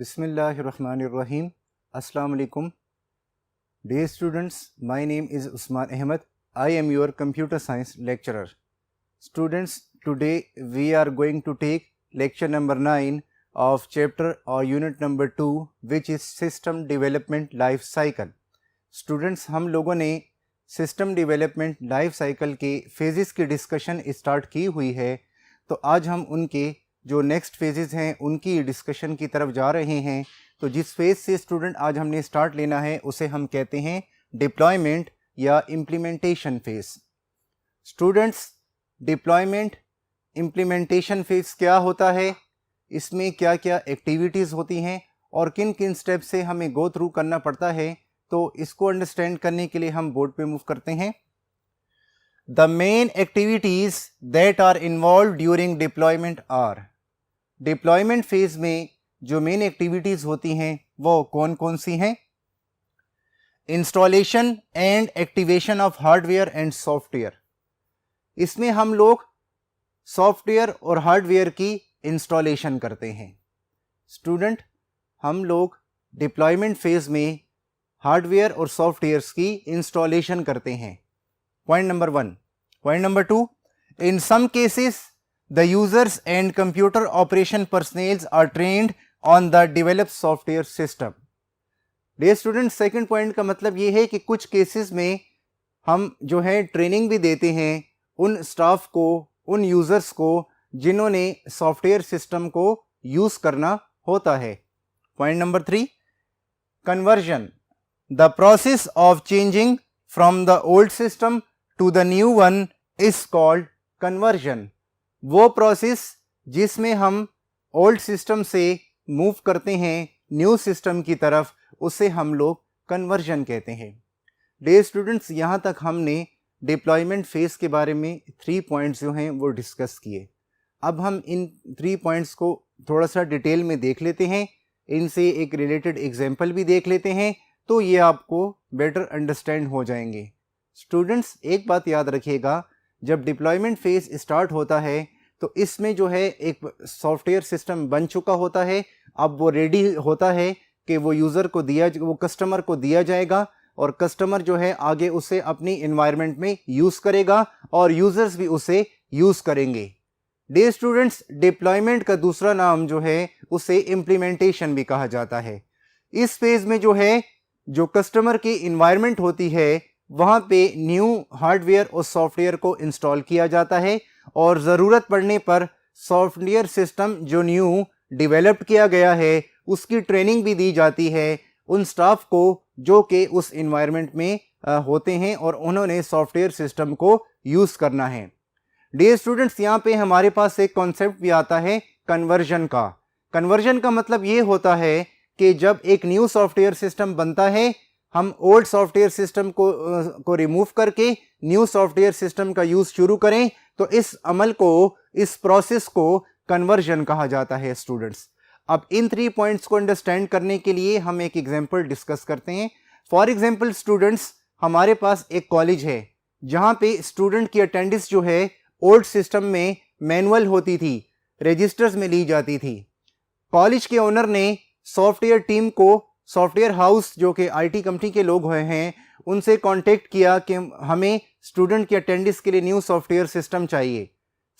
Bismillahirrahmanirrahim. Assalamu alaikum. Dear students, my name is Usman Ahmed. I am your computer science lecturer. Students, today we are going to take lecture number 9 of chapter or unit number 2, which is System Development Life Cycle. Students, हम लोगों ने system development life cycle के phases की discussion start की हुई है, तो आज हम उनके जो नेक्स्ट फेजेस हैं उनकी डिस्कशन की तरफ जा रहे हैं। तो जिस फेज से स्टूडेंट आज हमने स्टार्ट लेना है उसे हम कहते हैं डिप्लॉयमेंट या implementation phase. Students, deployment implementation phase क्या होता है, इसमें क्या क्या एक्टिविटीज़ होती हैं और किन किन स्टेप से हमें गो थ्रू करना पड़ता है, तो इसको अंडरस्टैंड करने के लिए हम बोर्ड पे मूव करते हैं। The main activities that are involve during deployment are, deployment phase में जो मेन एक्टिविटीज होती हैं वो कौन कौन सी हैं? Installation and activation of hardware and software, इसमें हम लोग सॉफ्टवेयर और हार्डवेयर की इंस्टॉलेशन करते हैं। स्टूडेंट, हम लोग डिप्लॉयमेंट फेज में हार्डवेयर और सॉफ्टवेयर्स की इंस्टॉलेशन करते हैं। Point number 1। Point number 2, in some cases the users and computer operation personnels are trained on the developed software system. Dear student, second point का मतलब ये है कि कुछ केसेस में हम जो है ट्रेनिंग भी देते हैं उन स्टाफ को, उन यूजर्स को जिन्होंने सॉफ्टवेयर सिस्टम को यूज करना होता है। Point number 3, conversion, the process of changing from the old system to the new one is called conversion। वो प्रोसेस जिसमें हम ओल्ड सिस्टम से मूव करते हैं न्यू सिस्टम की तरफ, उसे हम लोग कन्वर्जन कहते हैं। डियर स्टूडेंट्स, यहाँ तक हमने डिप्लॉयमेंट फेज के बारे में 3 पॉइंट्स जो हैं वो डिस्कस किए। अब हम इन 3 पॉइंट्स को थोड़ा सा डिटेल में देख लेते हैं, इनसे एक रिलेटेड एग्जाम्पल भी देख लेते हैं, तो ये आपको बेटर अंडरस्टैंड हो जाएंगे। स्टूडेंट्स, एक बात याद रखिएगा, जब डिप्लॉयमेंट फेज स्टार्ट होता है तो इसमें जो है एक सॉफ्टवेयर सिस्टम बन चुका होता है, अब वो रेडी होता है कि वो यूज़र को वो कस्टमर को दिया जाएगा और कस्टमर जो है आगे उसे अपनी इन्वायरमेंट में यूज़ करेगा और यूज़र्स भी उसे यूज़ करेंगे। डियर स्टूडेंट्स, डिप्लॉयमेंट का दूसरा नाम जो है उसे इम्प्लीमेंटेशन भी कहा जाता है। इस फेज में जो है जो कस्टमर की इन्वायरमेंट होती है वहाँ पे न्यू हार्डवेयर और सॉफ्टवेयर को इंस्टॉल किया जाता है और ज़रूरत पड़ने पर सॉफ्टवेयर सिस्टम जो न्यू डेवलप्ड किया गया है उसकी ट्रेनिंग भी दी जाती है उन स्टाफ को जो कि उस इन्वायरमेंट में होते हैं और उन्होंने सॉफ्टवेयर सिस्टम को यूज़ करना है। डियर स्टूडेंट्स, यहाँ पे हमारे पास एक कॉन्सेप्ट भी आता है कन्वर्जन का। कन्वर्जन का मतलब ये होता है कि जब एक न्यू सॉफ्टवेयर सिस्टम बनता है, हम ओल्ड सॉफ्टवेयर सिस्टम को रिमूव करके न्यू सॉफ्टवेयर सिस्टम का यूज़ शुरू करें, तो इस अमल को, इस प्रोसेस को कन्वर्जन कहा जाता है। स्टूडेंट्स, अब इन 3 पॉइंट्स को अंडरस्टैंड करने के लिए हम एक एग्जांपल डिस्कस करते हैं। फॉर एग्जांपल स्टूडेंट्स, हमारे पास एक कॉलेज है जहाँ पे स्टूडेंट की अटेंडेंस जो है ओल्ड सिस्टम में मैनुअल होती थी, रजिस्टर्स में ली जाती थी। कॉलेज के ओनर ने सॉफ्टवेयर टीम को, सॉफ्टवेयर हाउस जो कि आईटी कंपनी के लोग हुए हैं, उनसे कांटेक्ट किया कि हमें स्टूडेंट की अटेंडेंस के लिए न्यू सॉफ्टवेयर सिस्टम चाहिए।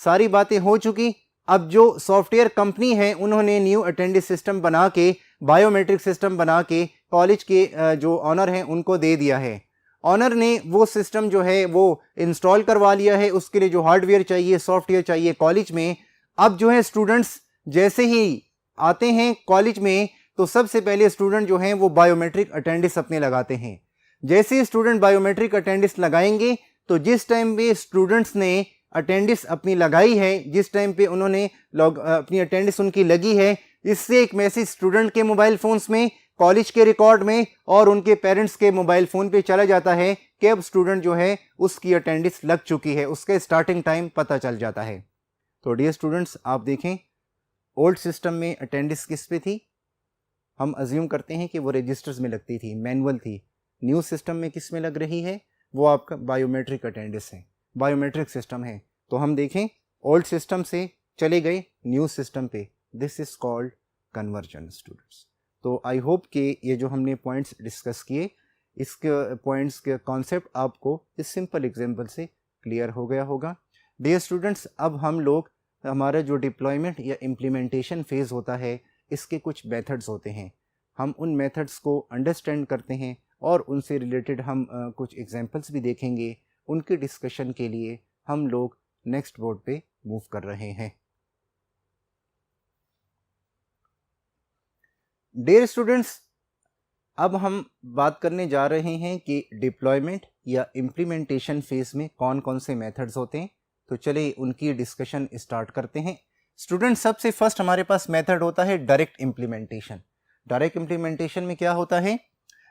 सारी बातें हो चुकी, अब जो सॉफ्टवेयर कंपनी है उन्होंने न्यू अटेंडेंस सिस्टम बना के, बायोमेट्रिक सिस्टम बना के कॉलेज के जो ऑनर हैं उनको दे दिया है। ऑनर ने वो सिस्टम जो है वो इंस्टॉल करवा लिया है, उसके लिए जो हार्डवेयर चाहिए, सॉफ्टवेयर चाहिए कॉलेज में। अब जो है स्टूडेंट्स जैसे ही आते हैं कॉलेज में तो सबसे पहले स्टूडेंट जो हैं वो बायोमेट्रिक अटेंडेंस अपने लगाते हैं। जैसे ही स्टूडेंट बायोमेट्रिक अटेंडेंस लगाएंगे तो जिस टाइम पे स्टूडेंट्स ने अटेंडेंस अपनी लगाई है, जिस टाइम पे उन्होंने अपनी अटेंडेंस उनकी लगी है, इससे एक मैसेज स्टूडेंट के मोबाइल फ़ोन्स में, कॉलेज के रिकॉर्ड में और उनके पेरेंट्स के मोबाइल फ़ोन पे चला जाता है कि अब स्टूडेंट जो है उसकी अटेंडेंस लग चुकी है, उसके स्टार्टिंग टाइम पता चल जाता है। तो डियर स्टूडेंट्स, आप देखें ओल्ड सिस्टम में अटेंडेंस किस पे थी? हम अज्यूम करते हैं कि वो रजिस्टर्स में लगती थी, मैनुअल थी। न्यू सिस्टम में किस में लग रही है? वो आपका बायोमेट्रिक अटेंडेंस है, बायोमेट्रिक सिस्टम है। तो हम देखें ओल्ड सिस्टम से चले गए न्यू सिस्टम पे, this is called conversion students. तो आई होप कि ये जो हमने पॉइंट्स डिस्कस किए, इसके पॉइंट्स के कॉन्सेप्ट आपको इस सिंपल एग्जांपल से क्लियर हो गया होगा। डियर स्टूडेंट्स, अब हम लोग हमारा जो डिप्लॉयमेंट या इम्प्लीमेंटेशन फेज़ होता है, इसके कुछ मेथड्स होते हैं। हम उन मेथड्स को अंडरस्टैंड करते हैं और उनसे रिलेटेड हम कुछ एग्जांपल्स भी देखेंगे। उनके डिस्कशन के लिए हम लोग नेक्स्ट बोर्ड पे मूव कर रहे हैं। डियर स्टूडेंट्स, अब हम बात करने जा रहे हैं कि डिप्लॉयमेंट या इम्प्लीमेंटेशन फेज में कौन कौन से मेथड्स होते हैं। तो चलिए उनकी डिस्कशन स्टार्ट करते हैं। स्टूडेंट्स, सबसे फर्स्ट हमारे पास मेथड होता है डायरेक्ट इम्प्लीमेंटेशन। डायरेक्ट इम्प्लीमेंटेशन में क्या होता है?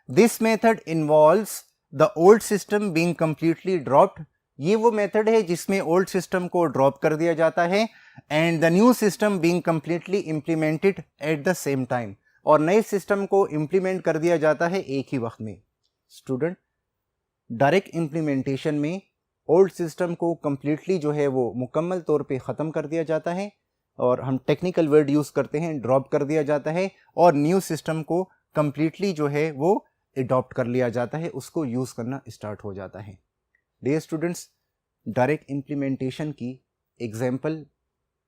This method involves the old system being completely dropped. ये वो मेथड है जिसमें ओल्ड सिस्टम को ड्रॉप कर दिया जाता है and the new system being completely implemented at the same time, और नए सिस्टम को इम्प्लीमेंट कर दिया जाता है एक ही वक्त में। स्टूडेंट, डायरेक्ट इम्प्लीमेंटेशन में ओल्ड सिस्टम को कंप्लीटली जो है वो मुकम्मल तौर पे ख़त्म कर दिया जाता है, और हम टेक्निकल वर्ड यूज़ करते हैं, ड्रॉप कर दिया जाता है, और न्यू सिस्टम को कंप्लीटली जो है वो अडॉप्ट कर लिया जाता है, उसको यूज़ करना स्टार्ट हो जाता है। डियर स्टूडेंट्स, डायरेक्ट इम्प्लीमेंटेशन की एग्जाम्पल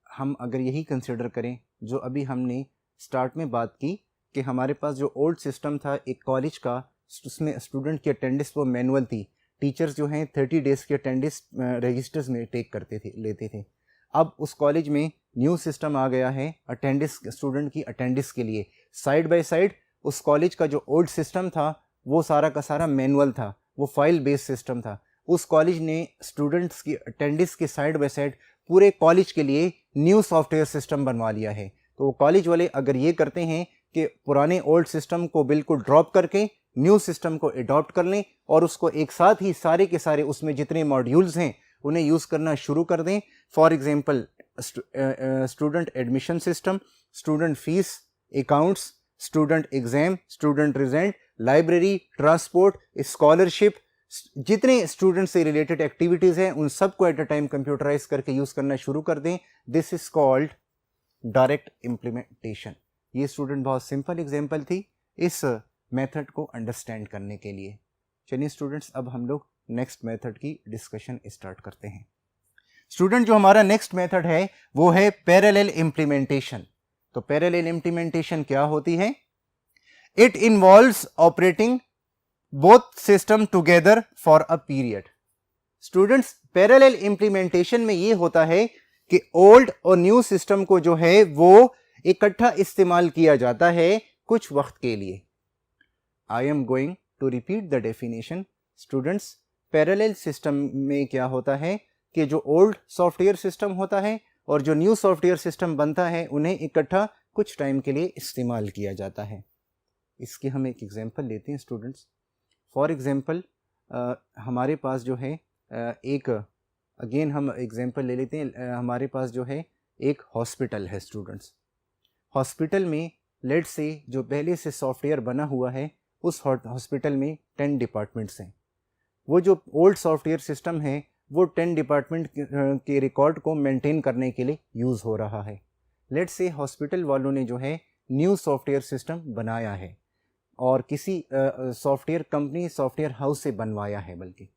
हम अगर यही कंसिडर करें जो अभी हमने स्टार्ट में बात की कि हमारे पास जो ओल्ड सिस्टम था एक कॉलेज का, उसमें स्टूडेंट की अटेंडेंस वो मैनुअल थी। टीचर्स जो हैं 30 डेज़ की अटेंडेंस रजिस्टर्स में टेक करते थे, लेते थे। अब उस कॉलेज में न्यू सिस्टम आ गया है अटेंडेंस, स्टूडेंट की अटेंडेंस के लिए। साइड बाय साइड उस कॉलेज का जो ओल्ड सिस्टम था वो सारा का सारा मैनुअल था, वो फाइल बेस्ड सिस्टम था। उस कॉलेज ने स्टूडेंट्स की अटेंडेंस के साइड बाय साइड पूरे कॉलेज के लिए न्यू सॉफ्टवेयर सिस्टम बनवा लिया है। तो कॉलेज वाले अगर ये करते हैं कि पुराने ओल्ड सिस्टम को बिल्कुल ड्रॉप करके न्यू सिस्टम को अडॉप्ट कर लें और उसको एक साथ ही सारे के सारे उसमें जितने मॉड्यूल्स हैं उन्हें यूज़ करना शुरू कर दें। For example student admission system, student fees, accounts, student exam, student result, library, transport, scholarship, जितने स्टूडेंट से रिलेटेड एक्टिविटीज़ हैं उन सबको एट अ टाइम कंप्यूटराइज करके यूज़ करना शुरू कर दें। This is called direct implementation. ये स्टूडेंट बहुत सिंपल एग्जांपल थी इस मेथड को अंडरस्टैंड करने के लिए। चलिए स्टूडेंट्स, अब हम लोग नेक्स्ट मेथड की डिस्कशन स्टार्ट करते हैं। स्टूडेंट, जो हमारा नेक्स्ट मेथड है वो है पैरेलल इम्प्लीमेंटेशन। तो पैरेलल इम्प्लीमेंटेशन क्या होती है? It involves operating both system together for a period. Students, parallel implementation में ये होता है कि ओल्ड और न्यू सिस्टम को जो है वो इकट्ठा इस्तेमाल किया जाता है कुछ वक्त के लिए। I am going to repeat the definition. Students, parallel system में क्या होता है कि जो ओल्ड सॉफ्टवेयर सिस्टम होता है और जो न्यू सॉफ्टवेयर सिस्टम बनता है उन्हें इकट्ठा कुछ टाइम के लिए इस्तेमाल किया जाता है। इसकी हम एक एग्जांपल लेते हैं स्टूडेंट्स। फॉर एग्जांपल हमारे पास जो है एक अगेन हम एग्जांपल ले लेते हैं। हमारे पास जो है एक हॉस्पिटल है स्टूडेंट्स। हॉस्पिटल में लेट से जो पहले से सॉफ्टवेयर बना हुआ है उस हॉस्पिटल में 10 डिपार्टमेंट्स हैं। वो जो ओल्ड सॉफ्टवेयर सिस्टम है वो 10 डिपार्टमेंट के रिकॉर्ड को मेंटेन करने के लिए यूज़ हो रहा है। लेट से हॉस्पिटल वालों ने जो है न्यू सॉफ्टवेयर सिस्टम बनाया है और किसी सॉफ्टवेयर कंपनी, सॉफ्टवेयर हाउस से बनवाया है। बल्कि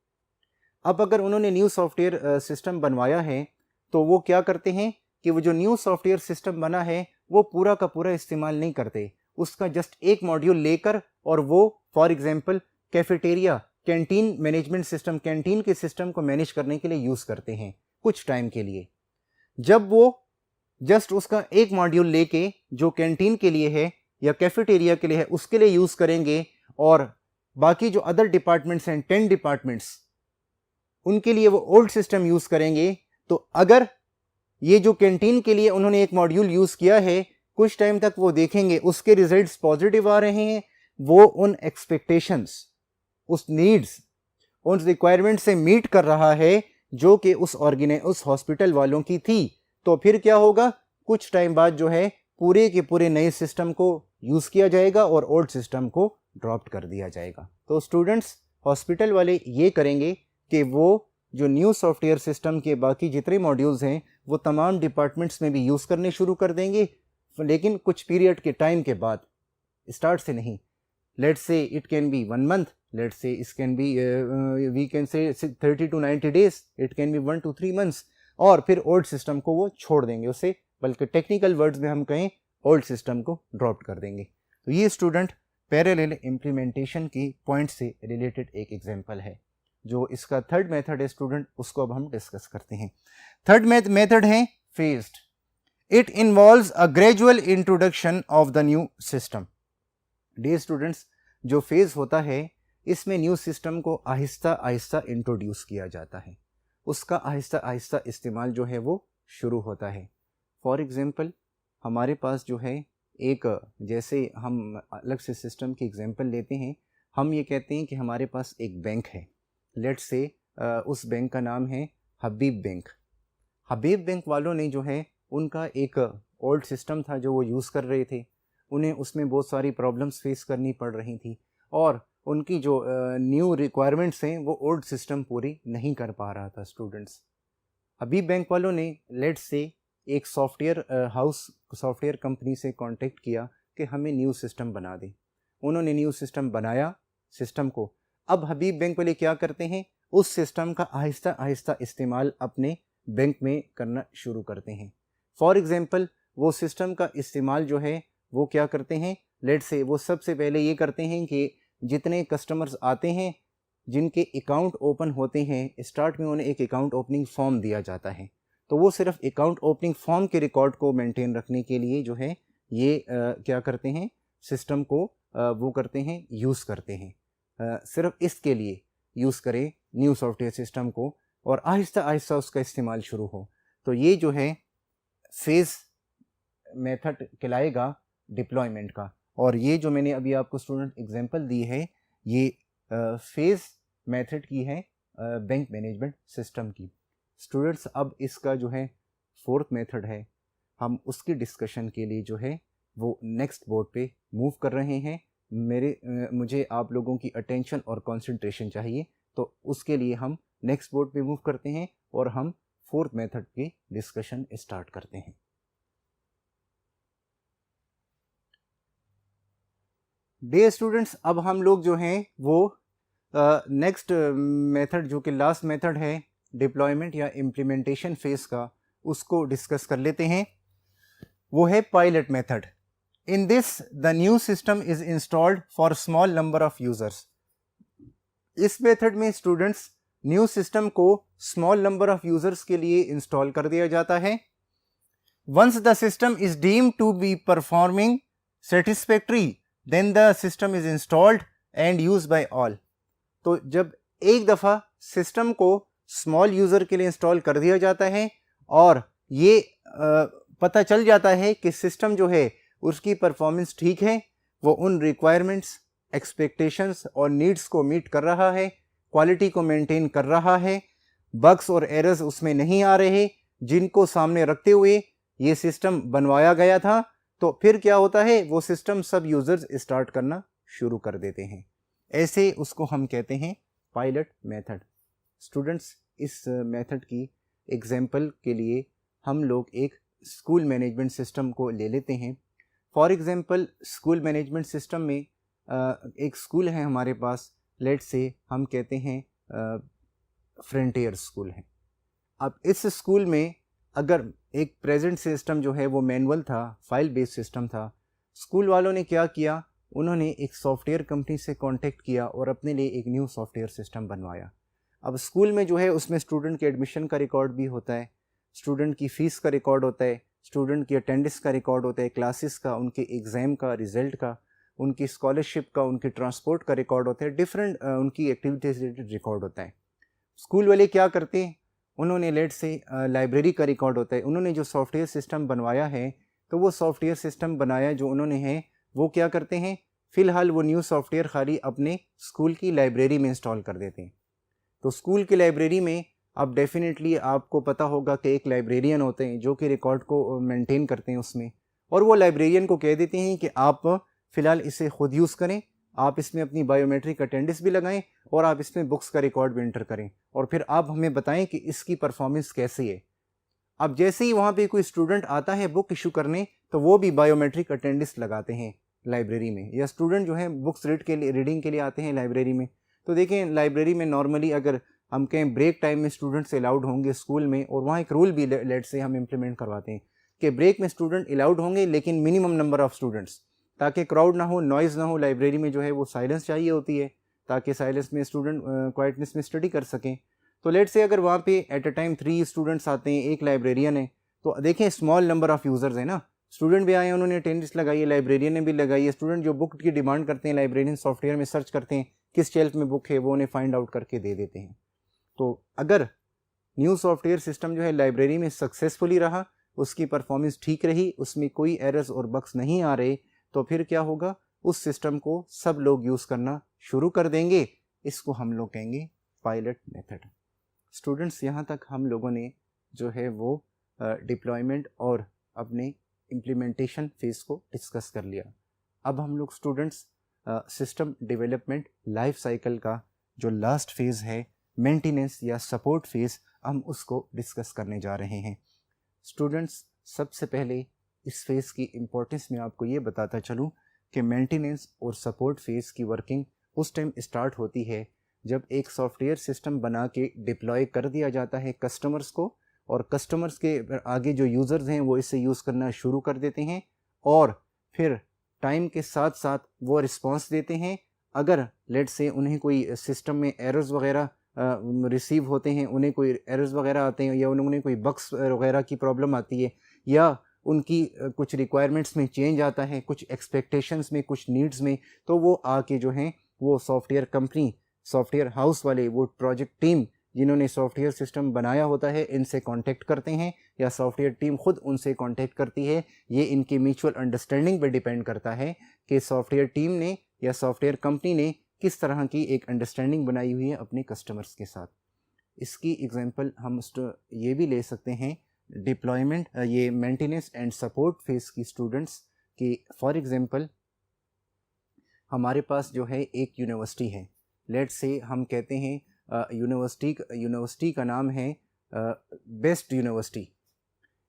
अब अगर उन्होंने न्यू सॉफ्टवेयर सिस्टम बनवाया है तो वो क्या करते हैं कि वो जो न्यू सॉफ्टवेयर सिस्टम बना है वो पूरा का पूरा इस्तेमाल नहीं करते। उसका जस्ट एक मॉड्यूल लेकर और वो for example cafeteria, canteen management system, canteen के सिस्टम को मैनेज करने के लिए यूज़ करते हैं कुछ टाइम के लिए। जब वो जस्ट उसका एक मॉड्यूल लेके जो कैंटीन के लिए है या कैफेटेरिया के लिए है उसके लिए यूज़ करेंगे और बाकी जो अदर डिपार्टमेंट्स हैं 10 डिपार्टमेंट्स उनके लिए वो ओल्ड सिस्टम यूज़ करेंगे, तो अगर ये जो कैंटीन के लिए उन्होंने एक मॉड्यूल यूज़ किया है कुछ टाइम तक वो देखेंगे उसके रिजल्ट्स पॉजिटिव आ रहे हैं, वो उन एक्सपेक्टेशंस, उस नीड्स, उन रिक्वायरमेंट से मीट कर रहा है जो कि उस हॉस्पिटल वालों की थी, तो फिर क्या होगा, कुछ टाइम बाद जो है पूरे के पूरे नए सिस्टम को यूज़ किया जाएगा और ओल्ड सिस्टम को ड्रॉप कर दिया जाएगा। तो स्टूडेंट्स, हॉस्पिटल वाले ये करेंगे कि वो जो न्यू सॉफ्टवेयर सिस्टम के बाकी जितने मॉड्यूल्स हैं वो तमाम डिपार्टमेंट्स में भी यूज़ करने शुरू कर देंगे, लेकिन कुछ पीरियड के टाइम के बाद। स्टार्ट से नहीं, let's say it can be 1 month, let's say it can be we can say 30 to 90 days, it can be 1 to 3 months, और फिर ओल्ड सिस्टम को वो छोड़ देंगे उसे, बल्कि टेक्निकल वर्ड्स में हम कहें ओल्ड सिस्टम को ड्रॉप कर देंगे। तो ये स्टूडेंट पैरेलल इम्प्लीमेंटेशन की पॉइंट से रिलेटेड एक एग्जांपल है। जो इसका थर्ड मेथड है स्टूडेंट, उसको अब हम डिस्कस करते हैं। थर्ड मेथड है phased. It involves a gradual introduction of the new system. Dear students, जो फेज होता है इसमें न्यू सिस्टम को आहिस्ता आहिस्ता इंट्रोड्यूस किया जाता है, उसका आहिस्ता आहिस्ता इस्तेमाल जो है वो शुरू होता है। फॉर एग्जांपल हमारे पास जो है एक, जैसे हम अलग से सिस्टम की एग्जांपल लेते हैं, हम ये कहते हैं कि हमारे पास एक बैंक है, लेट्स से उस बैंक का नाम है हबीब बैंक। हबीब बैंक वालों ने जो है उनका एक ओल्ड सिस्टम था जो वो यूज़ कर रहे थे, उन्हें उसमें बहुत सारी प्रॉब्लम्स फेस करनी पड़ रही थी और उनकी जो न्यू रिक्वायरमेंट्स हैं वो ओल्ड सिस्टम पूरी नहीं कर पा रहा था। स्टूडेंट्स, हबीब बैंक वालों ने लेट्स से एक सॉफ्टवेयर कंपनी से कांटेक्ट किया कि हमें न्यू सिस्टम बना दें। उन्होंने न्यू सिस्टम बनाया सिस्टम को। अब हबीब बैंक वाले क्या करते हैं, उस सिस्टम का आहिस्ता आहिस्ता इस्तेमाल अपने बैंक में करना शुरू करते हैं। फॉर एग्जांपल वो सिस्टम का इस्तेमाल जो है वो क्या करते हैं, लेट्स से वो सबसे पहले ये करते हैं कि जितने कस्टमर्स आते हैं जिनके अकाउंट ओपन होते हैं, स्टार्ट में उन्हें एक अकाउंट ओपनिंग फॉर्म दिया जाता है, तो वो सिर्फ अकाउंट ओपनिंग फॉर्म के रिकॉर्ड को मेंटेन रखने के लिए जो है ये क्या करते हैं, सिस्टम को वो करते हैं, यूज़ करते हैं। सिर्फ इसके लिए यूज़ करें न्यू सॉफ्टवेयर सिस्टम को और आहिस्ता आहिस्ता उसका इस्तेमाल शुरू हो। तो ये जो है फेज़ मेथड कहलाएगा डिप्लॉयमेंट का। और ये जो मैंने अभी आपको स्टूडेंट एग्जांपल दी है ये फेज़ मेथड की है बैंक मैनेजमेंट सिस्टम की। स्टूडेंट्स, अब इसका जो है फोर्थ मेथड है, हम उसकी डिस्कशन के लिए जो है वो नेक्स्ट बोर्ड पे मूव कर रहे हैं। मुझे आप लोगों की अटेंशन और कंसंट्रेशन चाहिए, तो उसके लिए हम नेक्स्ट बोर्ड पे मूव करते हैं और हम फोर्थ मेथड की डिस्कशन स्टार्ट करते हैं। डियर स्टूडेंट्स, अब हम लोग जो हैं वो नेक्स्ट मेथड जो कि लास्ट मेथड है डिप्लॉयमेंट या इम्प्लीमेंटेशन फेज का, उसको डिस्कस कर लेते हैं। वो है pilot method. In this the new system is installed for small number of users. इस मेथड में स्टूडेंट्स न्यू सिस्टम को स्मॉल नंबर ऑफ यूजर्स के लिए इंस्टॉल कर दिया जाता है। Once the system is deemed to be performing satisfactory then the system is installed and used by all. तो जब एक दफ़ा सिस्टम को स्मॉल यूज़र के लिए इंस्टॉल कर दिया जाता है और ये पता चल जाता है कि सिस्टम जो है उसकी परफॉर्मेंस ठीक है, वो उन रिक्वायरमेंट्स, एक्सपेक्टेशंस और नीड्स को मीट कर रहा है, क्वालिटी को मेंटेन कर रहा है, बग्स और एरर्स उसमें नहीं आ रहे जिनको सामने रखते हुए ये सिस्टम बनवाया गया था, तो फिर क्या होता है, वो सिस्टम सब यूज़र्स स्टार्ट करना शुरू कर देते हैं। ऐसे उसको हम कहते हैं पायलट मेथड। स्टूडेंट्स, इस मेथड की एग्जाम्पल के लिए हम लोग एक स्कूल मैनेजमेंट सिस्टम को ले लेते हैं। For example school management system में एक स्कूल है हमारे पास, लेट्स से हम कहते हैं फ्रंटियर स्कूल है। अब इस स्कूल में अगर एक प्रेजेंट सिस्टम जो है वो मैनुअल था, फाइल बेस्ड सिस्टम था, स्कूल वालों ने क्या किया, उन्होंने एक सॉफ्टवेयर कंपनी से कांटेक्ट किया और अपने लिए एक न्यू सॉफ्टवेयर सिस्टम बनवाया। अब स्कूल में जो है उसमें स्टूडेंट के एडमिशन का रिकॉर्ड भी होता है, स्टूडेंट की फ़ीस का रिकॉर्ड होता है, स्टूडेंट की अटेंडेंस का रिकॉर्ड होता है, क्लासेस का, उनके एग्ज़ाम का रिज़ल्ट का, उनकी स्कॉलरशिप का, उनकी ट्रांसपोर्ट का रिकॉर्ड होता है, डिफरेंट उनकी एक्टिविटीज़ रिलेटेड रिकॉर्ड होता है। स्कूल वाले क्या करते हैं, उन्होंने लेट से लाइब्रेरी का रिकॉर्ड होता है। उन्होंने जो सॉफ्टवेयर सिस्टम बनवाया है, तो वो सॉफ्टवेयर सिस्टम बनाया जो उन्होंने है वो क्या करते हैं, फ़िलहाल वो न्यू सॉफ्टवेयर खाली अपने स्कूल की लाइब्रेरी में इंस्टॉल कर देते हैं। तो स्कूल की लाइब्रेरी में अब डेफिनेटली आपको पता होगा कि एक लाइब्रेरियन होते हैं जो कि रिकॉर्ड को मेंटेन करते हैं उसमें, और वो लाइब्रेरियन को कह देते हैं कि आप फ़िलहाल इसे ख़ुद यूज़ करें, आप इसमें अपनी बायोमेट्रिक अटेंडेंस भी लगाएं और आप इसमें बुक्स का रिकॉर्ड भी एंटर करें और फिर आप हमें बताएं कि इसकी परफॉर्मेंस कैसी है। अब जैसे ही वहाँ पे कोई स्टूडेंट आता है बुक इशू करने, तो वो भी बायोमेट्रिक अटेंडेंस लगाते हैं। लाइब्रेरी में, या स्टूडेंट जो है बुक्स रीडिंग के लिए आते हैं लाइब्रेरी में। तो देखें लाइब्रेरी में नॉर्मली अगर हम कहें ब्रेक टाइम में स्टूडेंट्स अलाउड होंगे स्कूल में, और वहाँ एक रूल भी लेट से हम इम्प्लीमेंट करवाते हैं कि ब्रेक में स्टूडेंट अलाउड होंगे लेकिन मिनिमम नंबर ऑफ़ स्टूडेंट्स, ताकि क्राउड ना हो, नॉइज़ ना हो। लाइब्रेरी में जो है वो साइलेंस चाहिए होती है ताकि साइलेंस में स्टूडेंट क्वाइटनेस में स्टडी कर सकें। तो लेट से अगर वहाँ पे एट अ टाइम 3 स्टूडेंट्स आते हैं, एक लाइब्रेरियन है, तो देखें स्मॉल नंबर ऑफ़ यूज़र्स है ना, स्टूडेंट भी आए हैं, उन्होंने अटेंडेंस लगाई है, लाइब्रेरियन ने भी लगाई है। स्टूडेंट जो बुक की डिमांड करते हैं लाइब्रेरियन सॉफ्टवेयर में सर्च करते हैं किस शेल्फ में बुक है, वो उन्हें फाइंड आउट करके दे देते हैं। तो अगर न्यू सॉफ्टवेयर सिस्टम जो है लाइब्रेरी में सक्सेसफुली रहा, उसकी परफॉर्मेंस ठीक रही, उसमें कोई एरर्स और बग्स नहीं आ रहे, तो फिर क्या होगा, उस सिस्टम को सब लोग यूज़ करना शुरू कर देंगे। इसको हम लोग कहेंगे पायलट मेथड। स्टूडेंट्स, यहाँ तक हम लोगों ने जो है वो डिप्लॉयमेंट और अपने इम्प्लीमेंटेशन फेज़ को डिस्कस कर लिया। अब हम लोग students system development life cycle का जो लास्ट फेज़ है, मेंटेनेंस या सपोर्ट फेज़, हम उसको डिस्कस करने जा रहे हैं। स्टूडेंट्स, सबसे पहले इस फेज़ की इम्पोर्टेंस में आपको ये बताता चलूँ कि मेंटेनेंस और सपोर्ट फेज़ की वर्किंग उस टाइम स्टार्ट होती है जब एक सॉफ्टवेयर सिस्टम बना के डिप्लॉय कर दिया जाता है कस्टमर्स को, और कस्टमर्स के आगे जो यूज़र्स हैं वो इसे यूज़ करना शुरू कर देते हैं, और फिर टाइम के साथ साथ वो रिस्पांस देते हैं। अगर लेट से उन्हें कोई सिस्टम में एरर्स वगैरह रिसीव होते हैं, उन्हें कोई एरर्स वगैरह आते हैं, या उन्हें कोई बग्स वगैरह की प्रॉब्लम आती है, या उनकी कुछ रिक्वायरमेंट्स में चेंज आता है, कुछ एक्सपेक्टेशंस में, कुछ नीड्स में, तो वो आके जो हैं वो सॉफ्टवेयर कंपनी, सॉफ्टवेयर हाउस वाले, वो प्रोजेक्ट टीम जिन्होंने सॉफ्टवेयर सिस्टम बनाया होता है, इनसे कांटेक्ट करते हैं, या सॉफ्टवेयर टीम खुद उनसे कांटेक्ट करती है। ये इनकी म्यूचुअल अंडरस्टैंडिंग पर डिपेंड करता है कि सॉफ्टवेयर टीम ने या सॉफ्टवेयर कंपनी ने किस तरह की एक अंडरस्टैंडिंग बनाई हुई है अपने कस्टमर्स के साथ। इसकी एग्जांपल हम ये भी ले सकते हैं, डिप्लॉयमेंट, ये मेंटेनेंस एंड सपोर्ट फेज़ की स्टूडेंट्स की। फॉर एग्जांपल हमारे पास जो है एक यूनिवर्सिटी है, लेट से हम कहते हैं यूनिवर्सिटी का नाम है बेस्ट यूनिवर्सिटी।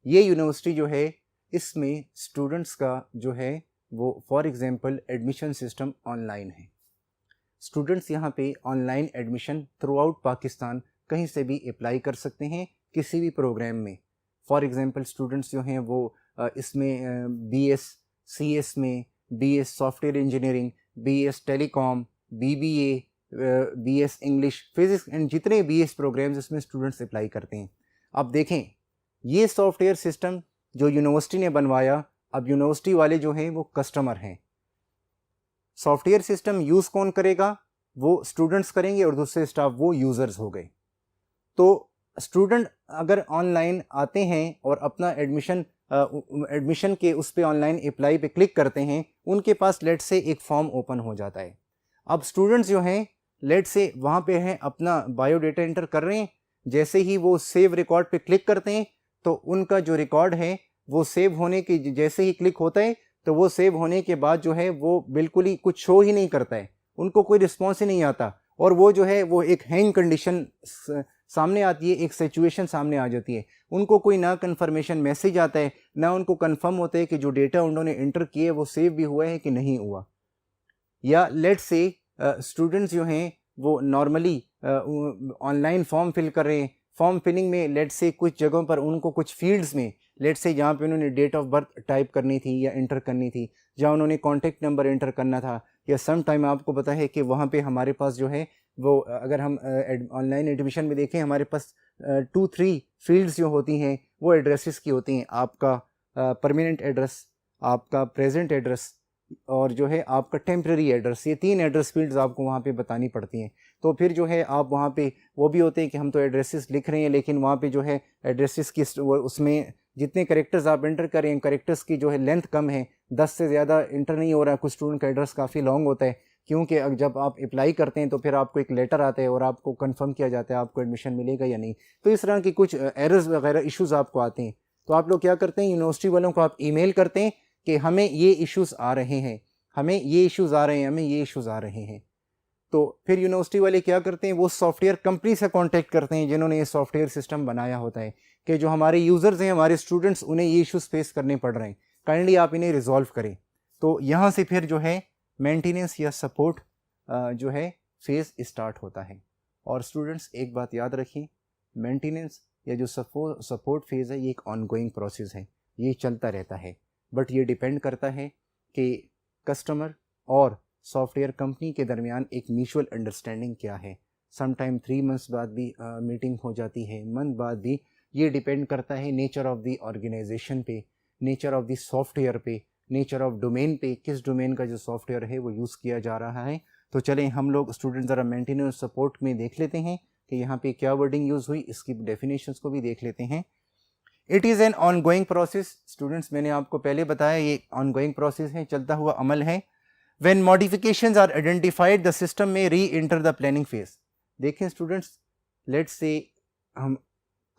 ये यूनिवर्सिटी जो है इसमें स्टूडेंट्स का जो है वो for example admission system online है। स्टूडेंट्स यहाँ पे online admission through out Pakistan कहीं से भी अप्लाई कर सकते हैं किसी भी प्रोग्राम में। फॉर एग्जांपल स्टूडेंट्स जो हैं वो इसमें BS CS में, BS software engineering, BS telecom, BBA, BS English, physics and जितने BS प्रोग्राम्स इसमें स्टूडेंट्स अप्लाई करते हैं। अब देखें ये सॉफ्टवेयर सिस्टम जो यूनिवर्सिटी ने बनवाया, अब यूनिवर्सिटी वाले जो हैं वो कस्टमर हैं। सॉफ्टवेयर सिस्टम यूज़ कौन करेगा? वो स्टूडेंट्स करेंगे, और दूसरे स्टाफ वो यूज़र्स हो गए। तो स्टूडेंट अगर ऑनलाइन आते हैं और अपना एडमिशन के उस पर ऑनलाइन अप्लाई पे क्लिक करते हैं, उनके पास लेट से एक फॉर्म ओपन हो जाता है। अब स्टूडेंट्स जो हैं लेट से वहाँ पे हैं अपना बायोडाटा एंटर कर रहे हैं, जैसे ही वो सेव रिकॉर्ड पे क्लिक करते हैं तो उनका जो रिकॉर्ड है वो सेव होने के जैसे ही क्लिक होता है तो वो सेव होने के बाद जो है वो बिल्कुल ही कुछ शो ही नहीं करता है, उनको कोई रिस्पॉन्स ही नहीं आता, और वो जो है वो एक हैंग कंडीशन सामने आती है, एक सिचुएशन सामने आ जाती है। उनको कोई ना कन्फर्मेशन मैसेज आता है, ना उनको कंफर्म होता है कि जो डेटा उन्होंने एंटर किए वो सेव भी हुआ है कि नहीं हुआ। या लेट से स्टूडेंट्स जो हैं वो नॉर्मली ऑनलाइन फॉर्म फिल कर रहे हैं, फॉर्म फिलिंग में लेट से कुछ जगहों पर उनको कुछ फील्ड्स में लेट से जहाँ पे उन्होंने डेट ऑफ बर्थ टाइप करनी थी या एंटर करनी थी, जहाँ उन्होंने कॉन्टैक्ट नंबर एंटर करना था, या सम टाइम आपको पता है कि वहाँ पे हमारे पास जो है वो अगर हम ऑनलाइन एडमिशन में देखें हमारे पास 2-3 फील्ड्स जो होती हैं वो एड्रेसेस की होती हैं। आपका परमानेंट एड्रेस, आपका प्रेजेंट एड्रेस, और जो है आपका टेम्प्रेरी एड्रेस, ये 3 एड्रेस फील्ड्स आपको वहाँ पे बतानी पड़ती हैं। तो फिर जो है आप वहाँ पे वो भी होते हैं कि हम तो एड्रेसेस लिख रहे हैं, लेकिन वहाँ पे जो है एड्रेसेस की उसमें जितने करेक्टर्स आप एंटर करें, करेक्टर्स की जो है लेंथ कम है, 10 से ज़्यादा इंटर नहीं हो रहा है। कुछ स्टूडेंट का एड्रेस काफ़ी लॉन्ग होता है, क्योंकि जब आप अप्लाई करते हैं तो फिर आपको एक लेटर आता है और आपको कंफर्म किया जाता है आपको एडमिशन मिलेगा या नहीं। तो इस तरह की कुछ एरर्स वगैरह इश्यूज़ आपको आते हैं, तो आप लोग क्या करते हैं, यूनिवर्सिटी वालों को आप ईमेल करते हैं कि हमें ये इश्यूज़ आ रहे हैं, हमें ये इश्यूज़ आ रहे हैं, हमें ये इश्यूज़ आ रहे हैं। तो फिर यूनिवर्सिटी वाले क्या करते हैं, वो सॉफ्टवेयर कंपनी से कांटेक्ट करते हैं जिन्होंने ये सॉफ्टवेयर सिस्टम बनाया होता है कि जो हमारे यूज़र्स हैं, हमारे स्टूडेंट्स, उन्हें ये इश्यूज़ फेस करने पड़ रहे हैं, काइंडली आप इन्हें रिजॉल्व करें। तो यहाँ से फिर जो है मेंटेनेंस या सपोर्ट जो है फेज़ स्टार्ट होता है। और स्टूडेंट्स एक बात याद रखिए, मेंटेनेंस या जो सपोर्ट फेज़ है ये एक ऑनगोइंग प्रोसेस है, ये चलता रहता है, बट ये डिपेंड करता है कि कस्टमर और सॉफ्टवेयर कंपनी के दरमियान एक म्यूचुअल अंडरस्टैंडिंग क्या है। समटाइम 3 मंथ्स बाद भी मीटिंग हो जाती है, मंथ बाद भी। ये डिपेंड करता है नेचर ऑफ द ऑर्गेनाइजेशन पे, नेचर ऑफ द सॉफ्टवेयर पे, नेचर ऑफ डोमेन पे, किस डोमेन का जो सॉफ्टवेयर है वो यूज़ किया जा रहा है। तो चलें हम लोग स्टूडेंट ज़रा मेंटेनेंस सपोर्ट में देख लेते हैं कि यहाँ पे क्या वर्डिंग यूज़ हुई, इसकी डेफिनेशंस को भी देख लेते हैं। It is an ongoing process. Students मैंने आपको पहले बताया ये ऑनगोइंग प्रोसेस है, चलता हुआ अमल है। When modifications are identified the system में reenter the planning phase. देखें स्टूडेंट्स, लेट्स से हम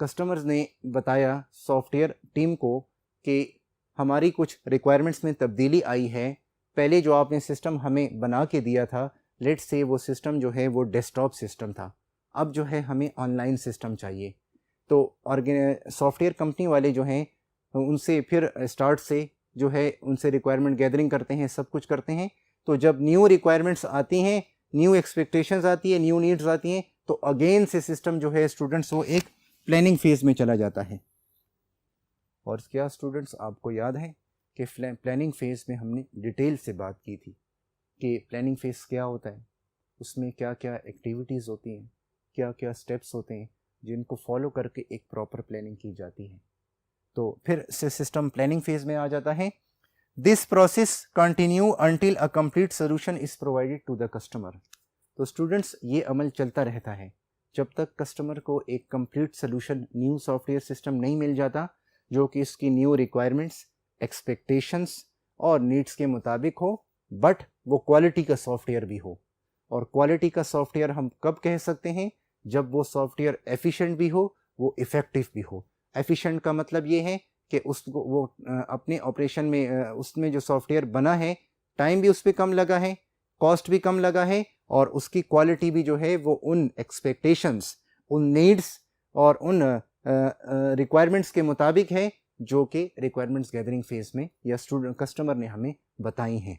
कस्टमर्स ने बताया सॉफ्टवेयर टीम को कि हमारी कुछ रिक्वायरमेंट्स में तब्दीली आई है। पहले जो आपने सिस्टम हमें बना के दिया था, लेट्स से वो सिस्टम जो है वो डेस्कटॉप सिस्टम था, अब जो है हमें ऑनलाइन सिस्टम चाहिए। तो सॉफ्टवेयर कंपनी वाले जो हैं उनसे फिर स्टार्ट से जो है उनसे रिक्वायरमेंट गैदरिंग करते हैं, सब कुछ करते हैं। तो जब न्यू रिक्वायरमेंट्स आती हैं, न्यू एक्सपेक्टेशंस आती है, न्यू नीड्स आती हैं, तो अगेन से सिस्टम जो है स्टूडेंट्स वो एक प्लानिंग फेज में चला जाता है। और क्या स्टूडेंट्स आपको याद है कि प्लानिंग फेज में हमने डिटेल से बात की थी कि प्लानिंग फेज क्या होता है, उसमें क्या क्या एक्टिविटीज़ होती हैं, क्या क्या स्टेप्स होते हैं जिनको फॉलो करके एक प्रॉपर प्लानिंग की जाती है। तो फिर से सिस्टम प्लानिंग फेज में आ जाता है। This process continue until a complete solution is provided to the customer. तो स्टूडेंट्स ये अमल चलता रहता है जब तक कस्टमर को एक complete solution, new software system नहीं मिल जाता जो कि इसकी न्यू रिक्वायरमेंट्स, एक्सपेक्टेशंस और नीड्स के मुताबिक हो, बट वो क्वालिटी का सॉफ्टवेयर भी हो। और क्वालिटी का सॉफ्टवेयर हम कब कह सकते हैं? जब वो सॉफ्टवेयर एफिशिएंट भी हो, वो इफ़ेक्टिव भी हो। एफिशिएंट का मतलब ये है कि उसको वो अपने ऑपरेशन में उसमें जो सॉफ्टवेयर बना है, टाइम भी उस पर कम लगा है, कॉस्ट भी कम लगा है, और उसकी क्वालिटी भी जो है वो उन एक्सपेक्टेशंस, उन नीड्स और उन रिक्वायरमेंट्स के मुताबिक है जो कि रिक्वायरमेंट्स गैदरिंग फेज में या स्टूडेंट कस्टमर ने हमें बताई हैं।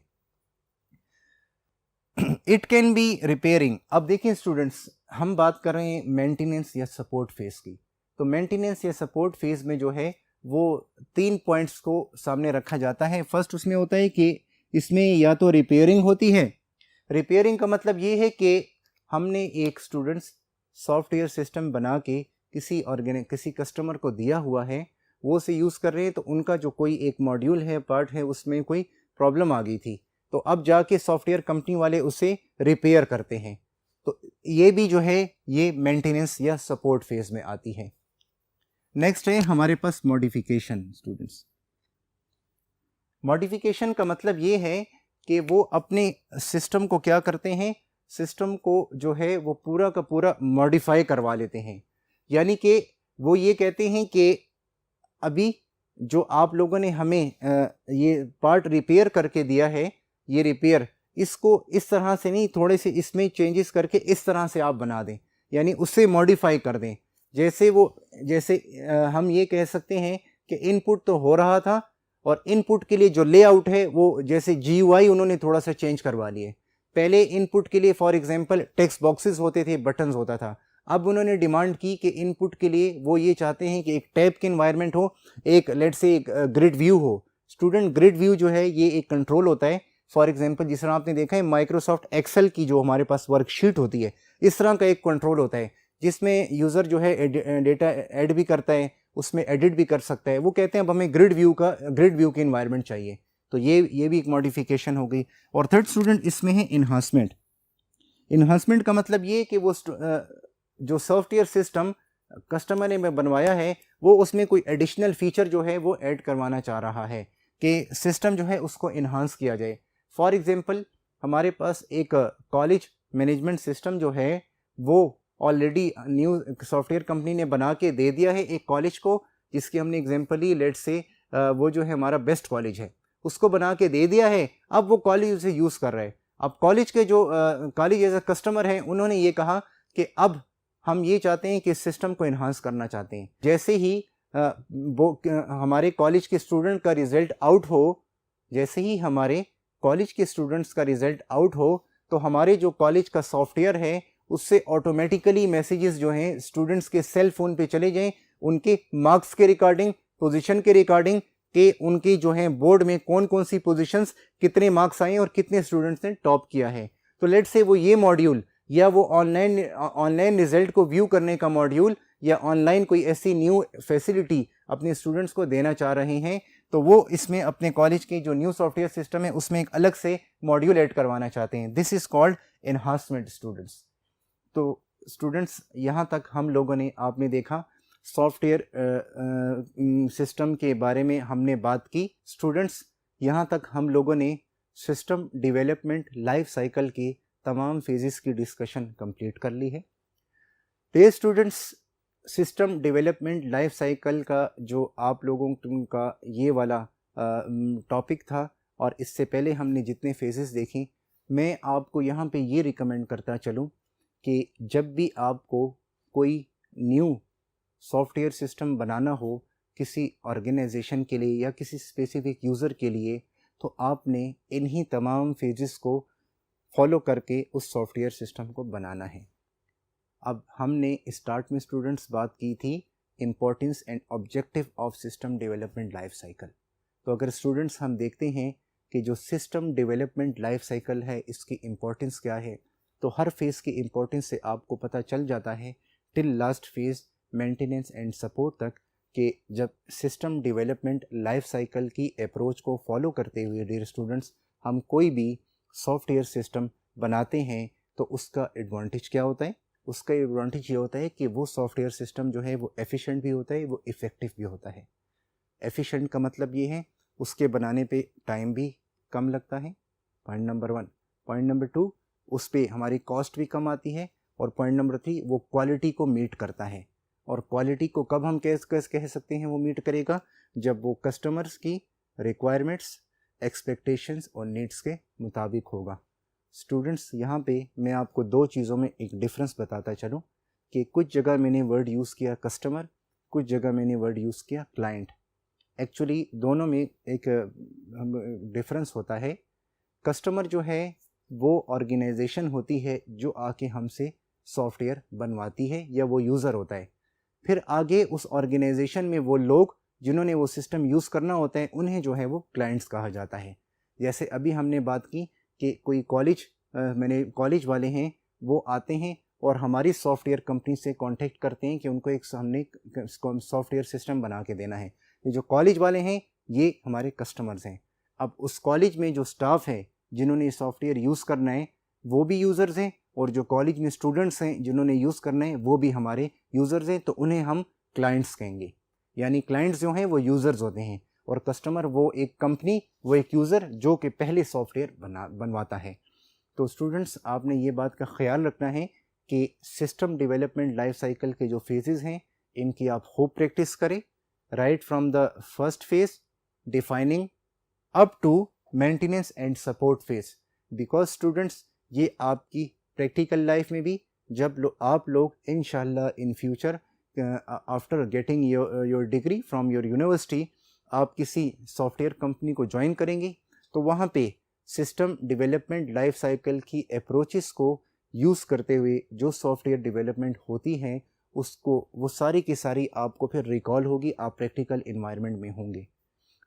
It can be repairing. अब देखिए स्टूडेंट्स, हम बात कर रहे हैं मेंटेनेंस या सपोर्ट फेज की। तो मेंटेनेंस या सपोर्ट फेज में जो है वो 3 पॉइंट्स को सामने रखा जाता है। फर्स्ट उसमें होता है कि इसमें या तो रिपेयरिंग होती है। रिपेयरिंग का मतलब ये है कि हमने एक स्टूडेंट्स सॉफ्टवेयर सिस्टम बना के किसी कस्टमर को दिया हुआ है, वो उसे यूज़ कर रहे हैं, तो उनका जो कोई एक मॉड्यूल है, पार्ट है, उसमें कोई प्रॉब्लम आ गई थी, तो अब जाके सॉफ्टवेयर कंपनी वाले उसे रिपेयर करते हैं। तो ये भी जो है ये मेंटेनेंस या सपोर्ट फेज में आती है। नेक्स्ट है हमारे पास मॉडिफिकेशन। स्टूडेंट्स, मॉडिफिकेशन का मतलब ये है कि वो अपने सिस्टम को क्या करते हैं, सिस्टम को जो है वो पूरा का पूरा मॉडिफाई करवा लेते हैं। यानी कि वो ये कहते हैं कि अभी जो आप लोगों ने हमें ये पार्ट रिपेयर करके दिया है, ये रिपेयर इसको इस तरह से नहीं, थोड़े से इसमें चेंजेस करके इस तरह से आप बना दें, यानी उससे मॉडिफाई कर दें। जैसे हम ये कह सकते हैं कि इनपुट तो हो रहा था, और इनपुट के लिए जो लेआउट है वो जैसे GUI उन्होंने थोड़ा सा चेंज करवा लिए। पहले इनपुट के लिए फॉर एग्जांपल टेक्स्ट बॉक्सेस होते थे, बटन्स होता था। अब उन्होंने डिमांड की कि इनपुट के लिए वो ये चाहते हैं कि एक टैब की इन्वायरमेंट हो, एक लेट्स से एक ग्रिड व्यू हो। स्टूडेंट, ग्रिड व्यू जो है ये एक कंट्रोल होता है। फॉर एग्जांपल जिस तरह आपने देखा है माइक्रोसॉफ्ट एक्सेल की जो हमारे पास वर्कशीट होती है, इस तरह का एक कंट्रोल होता है जिसमें यूज़र जो है डेटा ऐड भी करता है, उसमें एडिट भी कर सकता है। वो कहते हैं अब हमें ग्रिड व्यू की इन्वायरमेंट चाहिए। तो ये भी एक मॉडिफिकेशन हो गई। और थर्ड स्टूडेंट इसमें है इन्हांसमेंट। इन्हांसमेंट का मतलब ये कि वो जो सॉफ्टवेयर सिस्टम कस्टमर ने बनवाया है वो उसमें कोई एडिशनल फीचर जो है वो ऐड करवाना चाह रहा है कि सिस्टम जो है उसको इन्हांस किया जाए। फॉर एग्जांपल हमारे पास एक कॉलेज मैनेजमेंट सिस्टम जो है वो ऑलरेडी न्यू सॉफ्टवेयर कंपनी ने बना के दे दिया है एक कॉलेज को, जिसकी हमने एग्जांपल ली, लेट्स से वो जो है हमारा बेस्ट कॉलेज है, उसको बना के दे दिया है। अब वो कॉलेज उसे यूज़ कर रहा है। अब कॉलेज के जो कॉलेज एज अ कस्टमर हैं, उन्होंने ये कहा कि अब हम ये चाहते हैं कि इस सिस्टम को इन्हांस करना चाहते हैं। जैसे ही हमारे कॉलेज के स्टूडेंट का रिजल्ट आउट हो, जैसे ही हमारे कॉलेज के स्टूडेंट्स का रिजल्ट आउट हो तो हमारे जो कॉलेज का सॉफ्टवेयर है उससे ऑटोमेटिकली मैसेजेस जो हैं स्टूडेंट्स के सेल फोन पे चले जाएं, उनके मार्क्स के रिगार्डिंग, पोजीशन के रिगार्डिंग, कि उनकी जो है बोर्ड में कौन कौन सी पोजीशंस, कितने मार्क्स आए और कितने स्टूडेंट्स ने टॉप किया है। तो लेट्स से वो ये मॉड्यूल या वो ऑनलाइन रिजल्ट को व्यू करने का मॉड्यूल या ऑनलाइन कोई ऐसी न्यू फैसिलिटी अपने स्टूडेंट्स को देना चाह रहे हैं, तो वो इसमें अपने कॉलेज के जो न्यू सॉफ्टवेयर सिस्टम है उसमें एक अलग से मॉड्यूल ऐड करवाना चाहते हैं। This is called enhancement students. तो स्टूडेंट्स यहाँ तक हम लोगों ने, आपने देखा सॉफ्टवेयर सिस्टम के बारे में हमने बात की। स्टूडेंट्स यहाँ तक हम लोगों ने सिस्टम डेवलपमेंट लाइफ साइकिल की तमाम फेजेस की डिस्कशन कंप्लीट कर ली है। तो students, system development life cycle का जो आप लोगों का ये वाला टॉपिक था और इससे पहले हमने जितने फेजेस देखी, मैं आपको यहाँ पे ये रिकमेंड करता चलूँ कि जब भी आपको कोई न्यू सॉफ्टवेयर सिस्टम बनाना हो किसी ऑर्गेनाइजेशन के लिए या किसी स्पेसिफिक यूज़र के लिए, तो आपने इन्हीं तमाम फेजेस को फॉलो करके उस सॉफ्टवेयर सिस्टम को बनाना है। अब हमने स्टार्ट में स्टूडेंट्स बात की थी importance and objective of system development life cycle. तो अगर स्टूडेंट्स हम देखते हैं कि जो सिस्टम डेवलपमेंट लाइफ साइकिल है इसकी इम्पोर्टेंस क्या है, तो हर फेज़ की इम्पोर्टेंस से आपको पता चल जाता है till last phase maintenance and support तक, कि जब सिस्टम डेवलपमेंट लाइफ साइकिल की अप्रोच को फॉलो करते हुए डियर स्टूडेंट्स हम कोई भी सॉफ्टवेयर सिस्टम बनाते हैं तो उसका एडवांटेज क्या होता है? उसका एडवांटेज ये होता है कि वो सॉफ्टवेयर सिस्टम जो है वो एफिशिएंट भी होता है, वो इफ़ेक्टिव भी होता है। एफिशिएंट का मतलब ये है उसके बनाने पे टाइम भी कम लगता है, पॉइंट नंबर 1। पॉइंट नंबर 2, उस पर हमारी कॉस्ट भी कम आती है। और पॉइंट नंबर 3, वो क्वालिटी को मीट करता है। और क्वालिटी को कब हम कैसे कह सकते हैं वो मीट करेगा? जब वो कस्टमर्स की रिक्वायरमेंट्स, एक्सपेक्टेशंस और नीड्स के मुताबिक होगा। स्टूडेंट्स, यहाँ पे मैं आपको दो चीज़ों में एक डिफरेंस बताता चलूँ कि कुछ जगह मैंने वर्ड यूज़ किया कस्टमर, कुछ जगह मैंने वर्ड यूज़ किया क्लाइंट। एक्चुअली दोनों में एक डिफरेंस होता है। कस्टमर जो है वो ऑर्गेनाइजेशन होती है जो आके हमसे सॉफ्टवेयर बनवाती है या वो यूज़र होता है। फिर आगे उस ऑर्गेनाइजेशन में वो लोग जिन्होंने वो सिस्टम यूज़ करना होता है उन्हें जो है वो क्लाइंट्स कहा जाता है। जैसे अभी हमने बात की कि कोई कॉलेज वाले हैं, वो आते हैं और हमारी सॉफ्टवेयर कंपनी से कांटेक्ट करते हैं कि उनको हमने सॉफ्टवेयर सिस्टम बना के देना है। ये जो कॉलेज वाले हैं ये हमारे कस्टमर्स हैं। अब उस कॉलेज में जो स्टाफ है जिन्होंने सॉफ्टवेयर यूज़ करना है वो भी यूज़र्स हैं, और जो कॉलेज में स्टूडेंट्स हैं जिन्होंने यूज़ करना है वो भी हमारे यूज़र्स हैं, तो उन्हें हम क्लाइंट्स कहेंगे। यानी क्लाइंट्स जो हैं वो यूज़र्स होते हैं और कस्टमर वो एक कंपनी, वो एक यूज़र जो कि पहले सॉफ्टवेयर बनवाता है। तो स्टूडेंट्स, आपने ये बात का ख्याल रखना है कि सिस्टम डेवलपमेंट लाइफ साइकिल के जो फेजेज़ हैं इनकी आप खूब प्रैक्टिस करें, right from the first phase defining up to maintenance and support phase. Because students, ये आपकी प्रैक्टिकल लाइफ में भी जब आप लोग इंशाल्लाह in future after getting your degree from your university आप किसी सॉफ्टवेयर कंपनी को ज्वाइन करेंगे तो वहाँ पे सिस्टम डेवलपमेंट लाइफ साइकिल की अप्रोचेस को यूज़ करते हुए जो सॉफ्टवेयर डेवलपमेंट होती हैं उसको वो सारी की सारी आपको फिर रिकॉल होगी, आप प्रैक्टिकल इन्वायरमेंट में होंगे।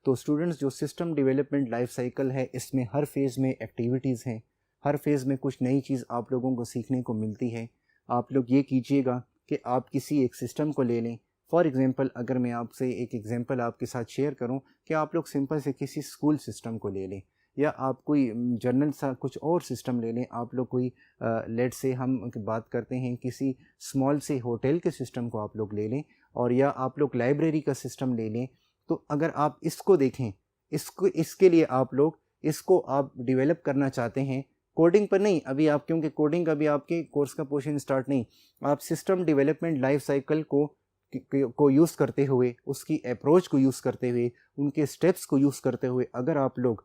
तो स्टूडेंट्स, जो सिस्टम डेवलपमेंट लाइफ साइकिल है इसमें हर फेज़ में एक्टिविटीज़ हैं, हर फेज़ में कुछ नई चीज़ आप लोगों को सीखने को मिलती है। आप लोग ये कीजिएगा कि आप किसी एक सिस्टम को ले लें। फॉर एग्ज़ाम्पल, अगर मैं आपसे एक एग्ज़ाम्पल आपके साथ शेयर करूं कि आप लोग सिंपल से किसी स्कूल सिस्टम को ले लें या आप कोई जनरल सा कुछ और सिस्टम ले लें। आप लोग कोई लेट से हम बात करते हैं किसी स्मॉल से होटल के सिस्टम को आप लोग ले लें, और या आप लोग लाइब्रेरी का सिस्टम ले लें। तो अगर आप इसको देखें, इसके लिए आप लोग इसको आप डेवलप करना चाहते हैं, कोडिंग पर नहीं अभी आप, क्योंकि कोडिंग अभी आपके कोर्स का पोर्शन स्टार्ट नहीं, आप सिस्टम डेवलपमेंट लाइफ साइकिल को यूज़ करते हुए, उसकी अप्रोच को यूज़ करते हुए, उनके स्टेप्स को यूज़ करते हुए अगर आप लोग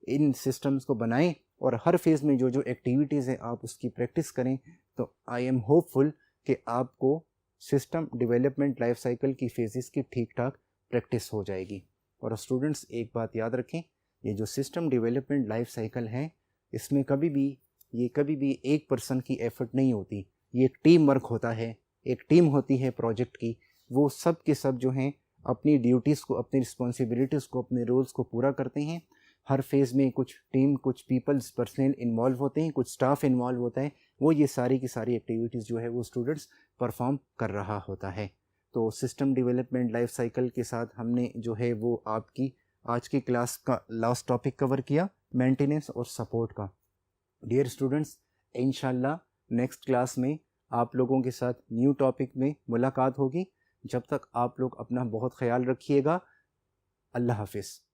इन सिस्टम्स को बनाएं और हर फेज़ में जो जो एक्टिविटीज़ हैं आप उसकी प्रैक्टिस करें, तो आई एम होपफुल कि आपको सिस्टम डेवलपमेंट लाइफ साइकिल की फेजेस की ठीक ठाक प्रैक्टिस हो जाएगी। और स्टूडेंट्स, एक बात याद रखें, ये जो सिस्टम डेवलपमेंट लाइफ साइकिल है, इसमें कभी भी एक पर्सन की एफर्ट नहीं होती, ये एक टीम वर्क होता है, एक टीम होती है प्रोजेक्ट की। वो सब के सब जो हैं अपनी ड्यूटीज़ को, अपनी रिस्पॉन्सिबिलिटीज़ को, अपने रोल्स को पूरा करते हैं। हर फेज़ में कुछ टीम, कुछ पीपल्स, पर्सनल इन्वॉल्व होते हैं, कुछ स्टाफ इन्वॉल्व होता है। वो ये सारी की सारी एक्टिविटीज़ जो है वो स्टूडेंट्स परफॉर्म कर रहा होता है। तो सिस्टम डेवलपमेंट लाइफ साइकिल के साथ हमने जो है वो आपकी आज की क्लास का लास्ट टॉपिक कवर किया, मेंटेनेंस और सपोर्ट का। डियर स्टूडेंट्स, इंशाल्लाह नेक्स्ट क्लास में आप लोगों के साथ न्यू टॉपिक में मुलाकात होगी। जब तक आप लोग अपना बहुत ख्याल रखिएगा। अल्लाह हाफिज़।